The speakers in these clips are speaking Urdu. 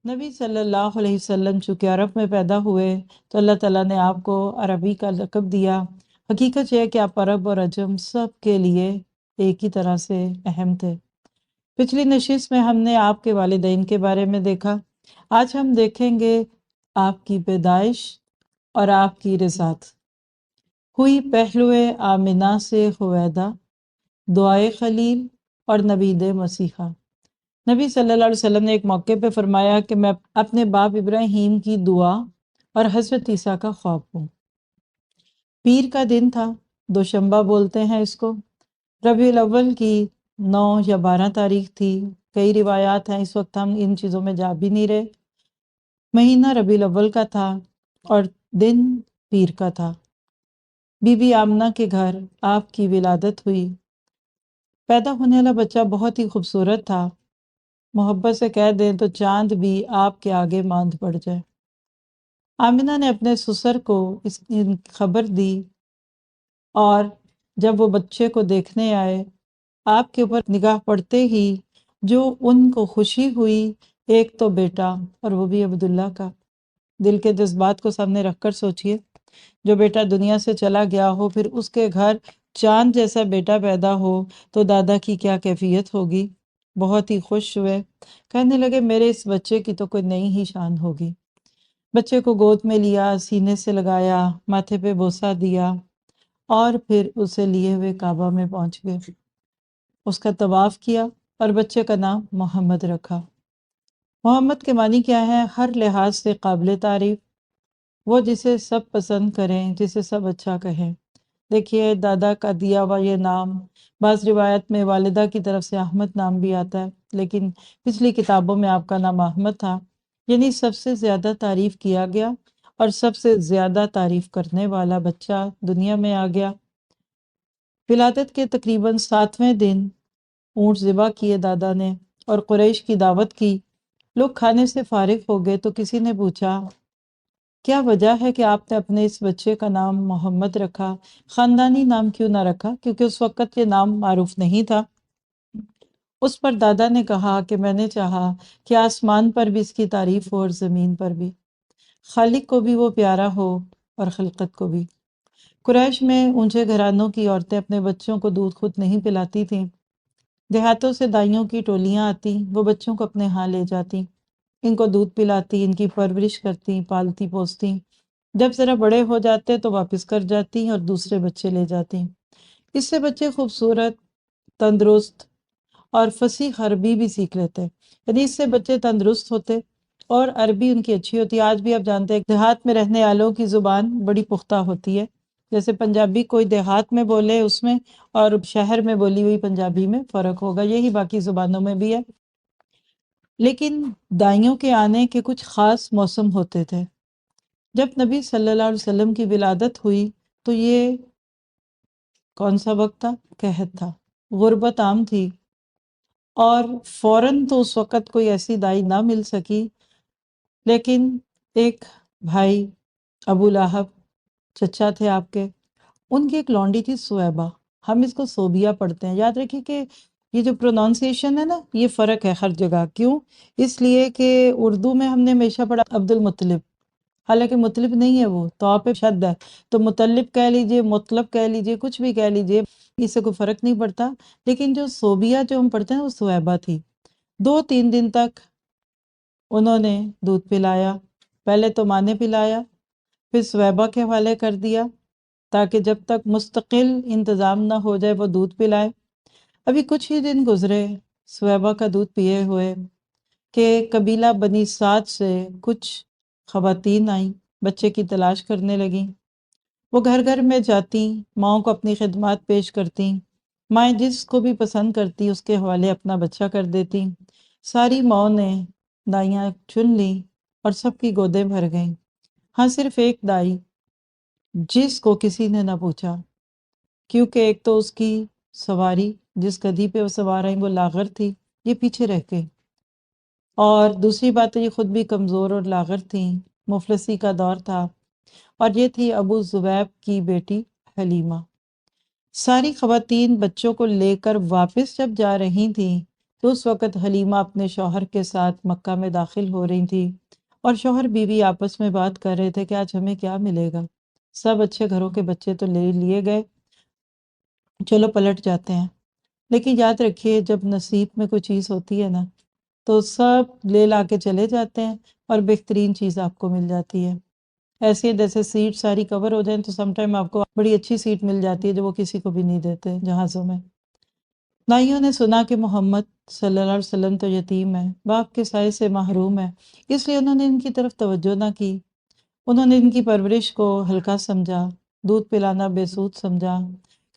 نبی صلی اللہ علیہ وسلم چونکہ عرب میں پیدا ہوئے تو اللہ تعالیٰ نے آپ کو عربی کا لقب دیا۔ حقیقت یہ ہے کہ آپ عرب اور عجم سب کے لیے ایک ہی طرح سے اہم تھے۔ پچھلی نشست میں ہم نے آپ کے والدین کے بارے میں دیکھا۔ آج ہم دیکھیں گے آپ کی پیدائش اور آپ کی رضاعت۔ ہوئی پہلو آمنہ سے ہویدا، دعائے خلیل اور نبید مسیحا۔ نبی صلی اللہ علیہ وسلم نے ایک موقع پہ فرمایا کہ میں اپنے باپ ابراہیم کی دعا اور حضرت عیسیٰ کا خواب ہوں۔ پیر کا دن تھا، دوشنبہ بولتے ہیں اس کو۔ ربیع الاول کی 9 یا 12 تاریخ تھی۔ کئی روایات ہیں، اس وقت ہم ان چیزوں میں جا بھی نہیں رہے۔ مہینہ ربیع الاول کا تھا اور دن پیر کا تھا۔ بی بی آمنہ کے گھر آپ کی ولادت ہوئی۔ پیدا ہونے والا بچہ بہت ہی خوبصورت تھا، محبت سے کہہ دیں تو چاند بھی آپ کے آگے ماند پڑ جائے۔ آمنہ نے اپنے سسر کو اس کی خبر دی اور جب وہ بچے کو دیکھنے آئے، آپ کے اوپر نگاہ پڑتے ہی جو ان کو خوشی ہوئی، ایک تو بیٹا اور وہ بھی عبداللہ کا۔ دل کے جذبات کو سامنے رکھ کر سوچئے، جو بیٹا دنیا سے چلا گیا ہو پھر اس کے گھر چاند جیسا بیٹا پیدا ہو تو دادا کی کیا کیفیت ہوگی۔ بہت ہی خوش ہوئے، کہنے لگے میرے اس بچے کی تو کوئی نئی ہی شان ہوگی۔ بچے کو گود میں لیا، سینے سے لگایا، ماتھے پہ بوسہ دیا اور پھر اسے لیے ہوئے کعبہ میں پہنچ گئے۔ اس کا طواف کیا اور بچے کا نام محمد رکھا۔ محمد کے معنی کیا ہے؟ ہر لحاظ سے قابل تعریف، وہ جسے سب پسند کریں، جسے سب اچھا کہیں۔ دیکھیے دادا کا دیا ہوا یہ نام، بعض روایت میں والدہ کی طرف سے احمد نام بھی آتا ہے، لیکن پچھلی کتابوں میں آپ کا نام احمد تھا، یعنی سب سے زیادہ تعریف کیا گیا اور سب سے زیادہ تعریف کرنے والا بچہ دنیا میں آ گیا۔ ولادت کے تقریباً 7ویں دن اونٹ ذبح کیے دادا نے اور قریش کی دعوت کی۔ لوگ کھانے سے فارغ ہو گئے تو کسی نے پوچھا کیا وجہ ہے کہ آپ نے اپنے اس بچے کا نام محمد رکھا، خاندانی نام کیوں نہ رکھا؟ کیونکہ اس وقت یہ نام معروف نہیں تھا۔ اس پر دادا نے کہا کہ میں نے چاہا کہ آسمان پر بھی اس کی تعریف ہو اور زمین پر بھی، خالق کو بھی وہ پیارا ہو اور خلقت کو بھی۔ قریش میں اونچے گھرانوں کی عورتیں اپنے بچوں کو دودھ خود نہیں پلاتی تھیں۔ دیہاتوں سے دائیوں کی ٹولیاں آتی، وہ بچوں کو اپنے ہاں لے جاتی، ان کو دودھ پلاتی، ان کی پرورش کرتی، پالتی پوستی۔ جب ذرا بڑے ہو جاتے تو واپس کر جاتی اور دوسرے بچے لے جاتی۔ اس سے بچے خوبصورت، تندرست اور فصیح عربی بھی سیکھ لیتے، یعنی اس سے بچے تندرست ہوتے اور عربی ان کی اچھی ہوتی۔ آج بھی آپ جانتے ہیں دیہات میں رہنے والوں کی زبان بڑی پختہ ہوتی ہے، جیسے پنجابی کوئی دیہات میں بولے اس میں اور شہر میں بولی ہوئی پنجابی میں فرق ہوگا، یہی باقی زبانوں میں بھی ہے۔ لیکن دائیوں کے آنے کے کچھ خاص موسم ہوتے تھے۔ جب نبی صلی اللہ علیہ وسلم کی ولادت ہوئی تو یہ کون سا وقت تھا؟ قحط تھا، غربت عام تھی، اور فوراً تو اس وقت کوئی ایسی دائی نہ مل سکی، لیکن ایک بھائی ابو لہب چچا تھے آپ کے، ان کی ایک لونڈی تھی سویبہ، ہم اس کو صوبیہ پڑھتے ہیں۔ یاد رکھیے کہ یہ جو پرونانسیشن ہے نا، یہ فرق ہے ہر جگہ۔ کیوں؟ اس لیے کہ اردو میں ہم نے ہمیشہ پڑھا عبد المطلب، حالانکہ مطلب نہیں ہے، وہ تو پہ شد ہے، تو مطلب کہہ لیجئے، مطلب کہہ لیجئے، کچھ بھی کہہ لیجئے، اس سے کوئی فرق نہیں پڑتا۔ لیکن جو صوبیہ جو ہم پڑھتے ہیں وہ سویبہ تھی۔ 2-3 دن تک انہوں نے دودھ پلایا، پہلے تو ماں نے پلایا، پھر سویبہ کے حوالے کر دیا تاکہ جب تک مستقل انتظام نہ ہو جائے وہ دودھ پلائے۔ ابھی کچھ ہی دن گزرے سویبہ کا دودھ پیے ہوئے کہ قبیلہ بنی سعد سے کچھ خواتین آئیں، بچے کی تلاش کرنے لگیں۔ وہ گھر گھر میں جاتی، ماؤں کو اپنی خدمات پیش کرتی، مائیں جس کو بھی پسند کرتی اس کے حوالے اپنا بچہ کر دیتی۔ ساری ماؤں نے دائیاں چن لی اور سب کی گودیں بھر گئیں۔ ہاں صرف ایک دائی جس کو کسی نے نہ پوچھا، کیونکہ ایک تو اس کی سواری جس گدھی پہ وہ سوار ہیں وہ لاغر تھی، یہ پیچھے رہ گئی، اور دوسری بات تو یہ خود بھی کمزور اور لاغر تھیں، مفلسی کا دور تھا، اور یہ تھی ابو زبیب کی بیٹی حلیمہ۔ ساری خواتین بچوں کو لے کر واپس جب جا رہی تھیں تو اس وقت حلیمہ اپنے شوہر کے ساتھ مکہ میں داخل ہو رہی تھی، اور شوہر بیوی آپس میں بات کر رہے تھے کہ آج ہمیں کیا ملے گا۔ سب اچھے گھروں کے بچے تو لے لیے گئے، چلو پلٹ جاتے ہیں، لیکن یاد رکھیے جب نصیب میں کوئی چیز ہوتی ہے نا تو سب لے لا کے چلے جاتے ہیں اور بہترین چیز آپ کو مل جاتی ہے۔ ایسے جیسے سیٹ ساری کور ہو جائیں تو سم ٹائم آپ کو بڑی اچھی سیٹ مل جاتی ہے جو وہ کسی کو بھی نہیں دیتے جہازوں میں۔ نائیوں نے سنا کہ محمد صلی اللہ علیہ وسلم تو یتیم ہے، باپ کے سائے سے محروم ہے، اس لیے انہوں نے ان کی طرف توجہ نہ کی۔ انہوں نے ان کی پرورش کو ہلکا سمجھا، دودھ پلانا بے سود سمجھا۔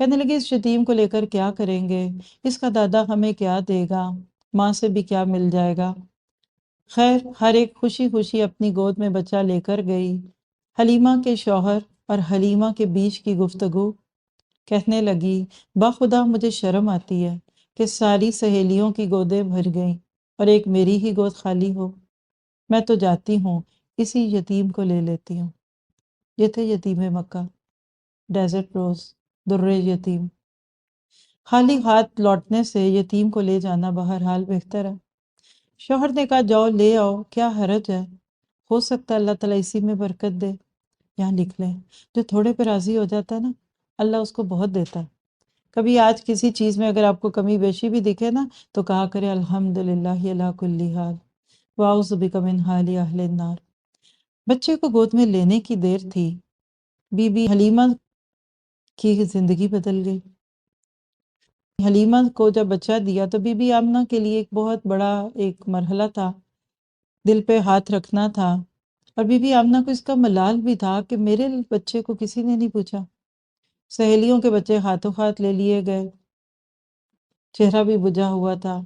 کہنے لگے اس یتیم کو لے کر کیا کریں گے، اس کا دادا ہمیں کیا دے گا، ماں سے بھی کیا مل جائے گا۔ خیر ہر ایک خوشی خوشی اپنی گود میں بچہ لے کر گئی۔ حلیمہ کے شوہر اور حلیمہ کے بیچ کی گفتگو، کہنے لگی بخدا مجھے شرم آتی ہے کہ ساری سہیلیوں کی گودیں بھر گئیں اور ایک میری ہی گود خالی ہو۔ میں تو جاتی ہوں اسی یتیم کو لے لیتی ہوں۔ یہ تھے یتیم مکہ، ڈیزرٹ روز، در یتیم۔ خالی ہاتھ لوٹنے سے یتیم کو لے جانا بہرحال بہتر ہے۔ شوہر نے کہا جاؤ لے آؤ، کیا حرج ہے، ہو سکتا ہے اللہ تعالیٰ اسی میں برکت دے۔ یہاں لکھ لیں جو تھوڑے پہ راضی ہو جاتا ہے نا اللہ اس کو بہت دیتا ہے۔ کبھی آج کسی چیز میں اگر آپ کو کمی بیشی بھی دکھے نا تو کہا کرے الحمدللہ علی کل حال واعوذ بک من حال اہل النار۔ بچے کو گود میں لینے کی دیر تھی، بی بی حلیمہ کی زندگی بدل گئی۔ حلیمہ کو جب بچہ دیا تو بی بی آمنہ کے لیے ایک بہت بڑا ایک مرحلہ تھا، دل پہ ہاتھ رکھنا تھا، اور بی بی آمنہ کو اس کا ملال بھی تھا کہ میرے بچے کو کسی نے نہیں پوچھا۔ سہیلیوں کے بچے ہاتھوں ہاتھ لے لیے گئے، چہرہ بھی بجھا ہوا تھا،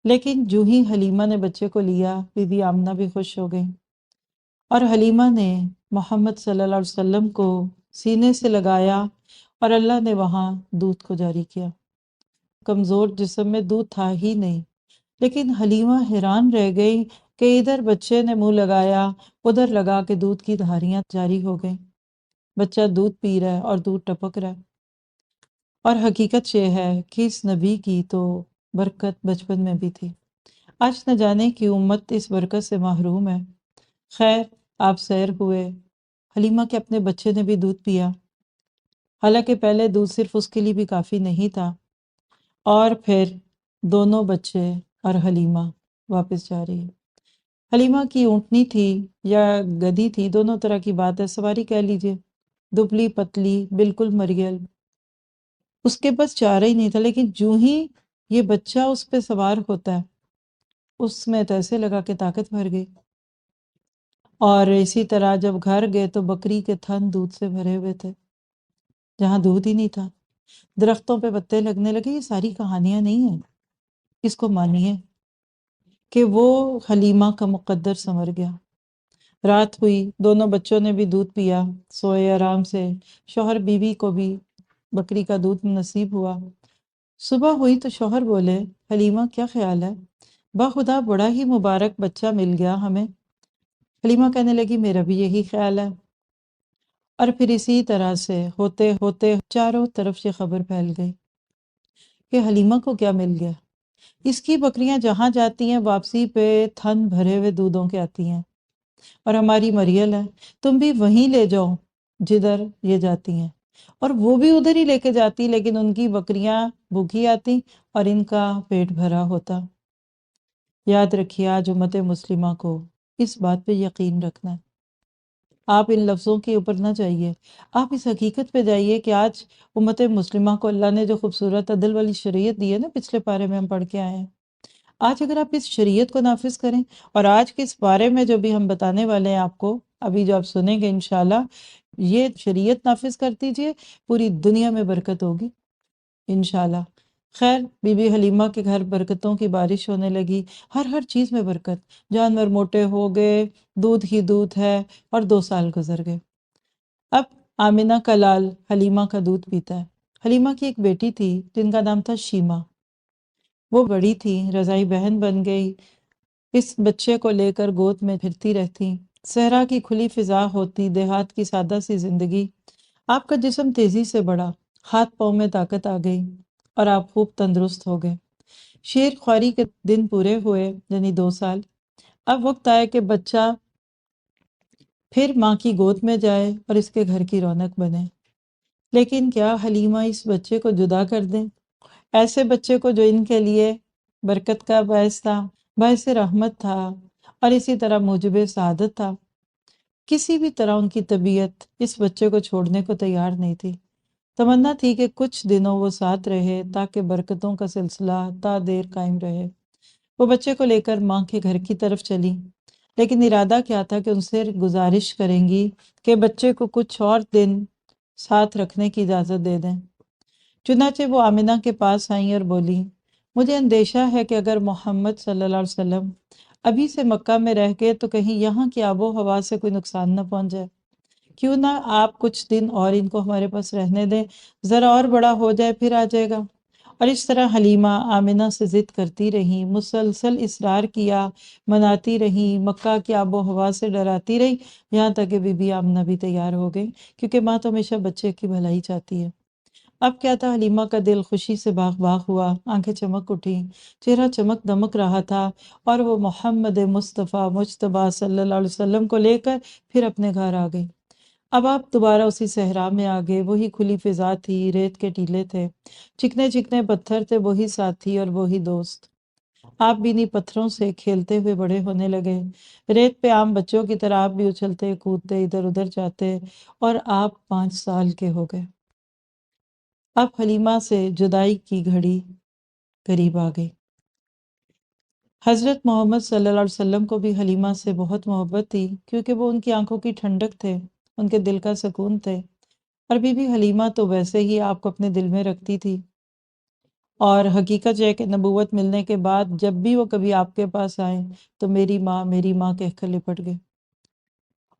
لیکن جو ہی حلیمہ نے بچے کو لیا بی بی آمنہ بھی خوش ہو گئی، اور حلیمہ نے محمد صلی اللہ علیہ وسلم کو سینے سے لگایا اور اللہ نے وہاں دودھ کو جاری کیا۔ کمزور جسم میں دودھ تھا ہی نہیں، لیکن حلیمہ حیران رہ گئی کہ ادھر بچے نے منہ لگایا، ادھر لگا کے دودھ کی دھاریاں جاری ہو گئیں، بچہ دودھ پی رہا ہے اور دودھ ٹپک رہا ہے۔ اور حقیقت یہ ہے کہ اس نبی کی تو برکت بچپن میں بھی تھی، آج نہ جانے کی امت اس برکت سے محروم ہے۔ خیر آپ سیر ہوئے، حلیمہ کے اپنے بچے نے بھی دودھ پیا، حالانکہ پہلے دودھ صرف اس کے لیے بھی کافی نہیں تھا، اور پھر دونوں بچے اور حلیمہ واپس جا رہی ہے۔ حلیمہ کی اونٹنی تھی یا گدھی تھی، دونوں طرح کی بات ہے، سواری کہہ لیجئے، دبلی پتلی بالکل مریل، اس کے پاس چارہ ہی نہیں تھا، لیکن جو ہی یہ بچہ اس پہ سوار ہوتا ہے اس میں تو ایسے لگا کہ طاقت بھر گئی۔ اور اسی طرح جب گھر گئے تو بکری کے تھن دودھ سے بھرے ہوئے تھے جہاں دودھ ہی نہیں تھا، درختوں پہ پتے لگنے لگے۔ یہ ساری کہانیاں نہیں ہیں، اس کو مانیے کہ وہ حلیمہ کا مقدر سنور گیا۔ رات ہوئی، دونوں بچوں نے بھی دودھ پیا، سوئے آرام سے، شوہر بیوی کو بھی بکری کا دودھ نصیب ہوا۔ صبح ہوئی تو شوہر بولے حلیمہ کیا خیال ہے، بخدا بڑا ہی مبارک بچہ مل گیا ہمیں۔ حلیمہ کہنے لگی میرا بھی یہی خیال ہے۔ اور پھر اسی طرح سے ہوتے ہوتے چاروں طرف یہ خبر پھیل گئی کہ حلیمہ کو کیا مل گیا، اس کی بکریاں جہاں جاتی ہیں واپسی پہ تھن بھرے ہوئے دودھوں کے آتی ہیں، اور ہماری مریل ہے، تم بھی وہیں لے جاؤ جدھر یہ جاتی ہیں، اور وہ بھی ادھر ہی لے کے جاتی، لیکن ان کی بکریاں بھوکی آتی اور ان کا پیٹ بھرا ہوتا۔ یاد رکھیے آج امت مسلمہ کو اس بات پہ یقین رکھنا ہے، آپ ان لفظوں کے اوپر نہ جائیے، آپ اس حقیقت پہ جائیے کہ آج امت مسلمہ کو اللہ نے جو خوبصورت عدل والی شریعت دی ہے نا، پچھلے پارے میں ہم پڑھ کے آئے ہیں، آج اگر آپ اس شریعت کو نافذ کریں، اور آج کے اس بارے میں جو بھی ہم بتانے والے ہیں آپ کو، ابھی جو آپ سنیں گے انشاءاللہ، یہ شریعت نافذ کر دیجئے، پوری دنیا میں برکت ہوگی انشاءاللہ۔ خیر بی بی حلیمہ کے گھر برکتوں کی بارش ہونے لگی، ہر چیز میں برکت، جانور موٹے ہو گئے، دودھ ہی دودھ ہے، اور 2 سال گزر گئے۔ اب آمنہ کا لال حلیمہ کا دودھ پیتا ہے۔ حلیمہ کی ایک بیٹی تھی جن کا نام تھا شیمہ، وہ بڑی تھی، رضائی بہن بن گئی، اس بچے کو لے کر گود میں پھرتی رہتی، صحرا کی کھلی فضا ہوتی، دیہات کی سادہ سی زندگی۔ آپ کا جسم تیزی سے بڑھا، ہاتھ پاؤں میں طاقت آ گئی، اور آپ خوب تندرست ہو گئے۔ شیر خواری کے دن پورے ہوئے، یعنی 2 سال۔ اب وقت آیا کہ بچہ پھر ماں کی گود میں جائے اور اس کے گھر کی رونق بنے۔ لیکن کیا حلیمہ اس بچے کو جدا کر دیں؟ ایسے بچے کو جو ان کے لیے برکت کا باعث تھا، باعث رحمت تھا، اور اسی طرح موجب سعادت تھا۔ کسی بھی طرح ان کی طبیعت اس بچے کو چھوڑنے کو تیار نہیں تھی۔ تمنا تھی کہ کچھ دنوں وہ ساتھ رہے تاکہ برکتوں کا سلسلہ تا دیر قائم رہے۔ وہ بچے کو لے کر ماں کے گھر کی طرف چلی، لیکن ارادہ کیا تھا کہ ان سے گزارش کریں گی کہ بچے کو کچھ اور دن ساتھ رکھنے کی اجازت دے دیں۔ چنانچہ وہ آمنہ کے پاس آئیں اور بولی، مجھے اندیشہ ہے کہ اگر محمد صلی اللہ علیہ وسلم ابھی سے مکہ میں رہ گئے تو کہیں یہاں کی آب و ہوا سے کوئی نقصان نہ پہنچ جائے۔ کیوں نہ آپ کچھ دن اور ان کو ہمارے پاس رہنے دیں، ذرا اور بڑا ہو جائے پھر آ جائے گا۔ اور اس طرح حلیمہ آمنہ سے ضد کرتی رہیں، مسلسل اصرار کیا، مناتی رہیں، مکہ کی آب و ہوا سے ڈراتی رہی، یہاں تک کہ بی بی آمنہ بھی تیار ہو گئی، کیونکہ ماں تو ہمیشہ بچے کی بھلائی چاہتی ہے۔ اب کیا تھا، حلیمہ کا دل خوشی سے باغ باغ ہوا، آنکھیں چمک اٹھی، چہرہ چمک دمک رہا تھا، اور وہ محمد مصطفیٰ مجتبیٰ صلی اللہ علیہ وسلم کو لے کر پھر اپنے گھر آ گئی۔ اب آپ دوبارہ اسی صحرا میں آگے، وہی کھلی فضا تھی، ریت کے ٹیلے تھے، چکنے چکنے پتھر تھے، وہی ساتھی اور وہی دوست۔ آپ بھی انہیں پتھروں سے کھیلتے ہوئے بڑے ہونے لگے، ریت پہ عام بچوں کی طرح آپ بھی اچھلتے کودتے ادھر ادھر جاتے، اور آپ 5 سال کے ہو گئے۔ اب حلیمہ سے جدائی کی گھڑی قریب آ گئی۔ حضرت محمد صلی اللہ علیہ وسلم کو بھی حلیمہ سے بہت محبت تھی، کیونکہ وہ ان کی آنکھوں کی ٹھنڈک تھے، ان کے دل کا سکون تھے، اور بی بی حلیمہ تو ویسے ہی آپ کو اپنے دل میں رکھتی تھی۔ اور حقیقت یہ ہے کہ نبوت ملنے کے بعد جب بھی وہ کبھی آپ کے پاس آئیں تو میری ماں کہہ کر لپٹ گئے۔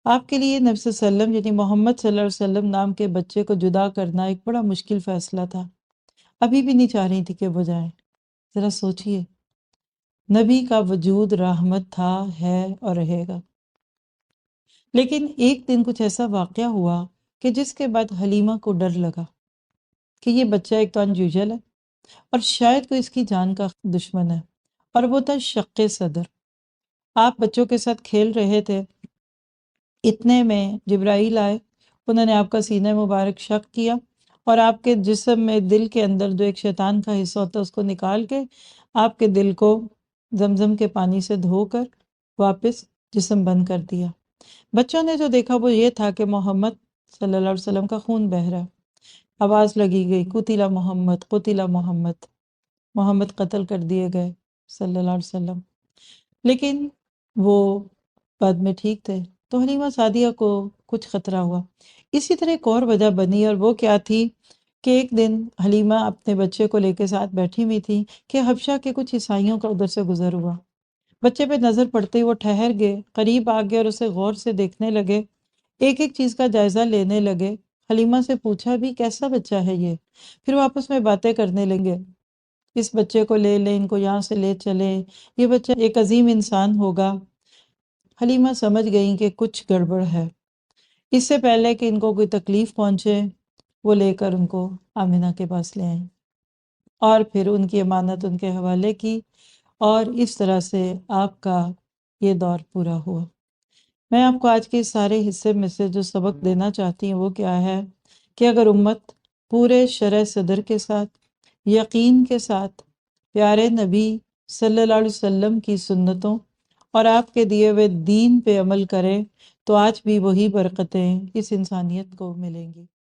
آپ کے لیے نبی صلی اللہ علیہ وسلم یعنی محمد صلی اللہ علیہ وسلم نام کے بچے کو جدا کرنا ایک بڑا مشکل فیصلہ تھا۔ ابھی بھی نہیں چاہ رہی تھی کہ وہ جائیں۔ ذرا سوچئے، نبی کا وجود رحمت تھا، ہے اور رہے گا۔ لیکن ایک دن کچھ ایسا واقعہ ہوا کہ جس کے بعد حلیمہ کو ڈر لگا کہ یہ بچہ ایک تو انیوژل ہے، اور شاید کوئی اس کی جان کا دشمن ہے، اور وہ تھا شق صدر۔ آپ بچوں کے ساتھ کھیل رہے تھے، اتنے میں جبرائیل آئے، انہوں نے آپ کا سینہ مبارک شق کیا، اور آپ کے جسم میں دل کے اندر جو ایک شیطان کا حصہ ہوتا ہے اس کو نکال کے آپ کے دل کو زمزم کے پانی سے دھو کر واپس جسم بند کر دیا۔ بچوں نے جو دیکھا وہ یہ تھا کہ محمد صلی اللہ علیہ وسلم کا خون بہہ رہا ہے۔ آواز لگی گئی، قتل محمد، قتل محمد، محمد قتل کر دیے گئے صلی اللہ علیہ وسلم۔ لیکن وہ بعد میں ٹھیک تھے، تو حلیمہ سعدیہ کو کچھ خطرہ ہوا۔ اسی طرح ایک اور وجہ بنی، اور وہ کیا تھی کہ ایک دن حلیمہ اپنے بچے کو لے کے ساتھ بیٹھی ہوئی تھی کہ حبشہ کے کچھ عیسائیوں کا ادھر سے گزر ہوا۔ بچے پہ نظر پڑتے ہی وہ ٹھہر گئے، قریب آ گئے اور اسے غور سے دیکھنے لگے، ایک ایک چیز کا جائزہ لینے لگے۔ حلیمہ سے پوچھا بھی کیسا بچہ ہے یہ؟ پھر وہ آپس میں باتیں کرنے لگے، اس بچے کو لے لیں، ان کو یہاں سے لے چلیں، یہ بچہ ایک عظیم انسان ہوگا۔ حلیمہ سمجھ گئیں کہ کچھ گڑبڑ ہے۔ اس سے پہلے کہ ان کو کوئی تکلیف پہنچے، وہ لے کر ان کو آمنہ کے پاس لے آئیں، اور پھر ان کی امانت ان کے حوالے کی، اور اس طرح سے آپ کا یہ دور پورا ہوا۔ میں آپ کو آج کے اس سارے حصے میں سے جو سبق دینا چاہتی ہوں وہ کیا ہے کہ اگر امت پورے شرح صدر کے ساتھ، یقین کے ساتھ پیارے نبی صلی اللہ علیہ وسلم کی سنتوں اور آپ کے دیے ہوئے دین پہ عمل کرے تو آج بھی وہی برکتیں اس انسانیت کو ملیں گی۔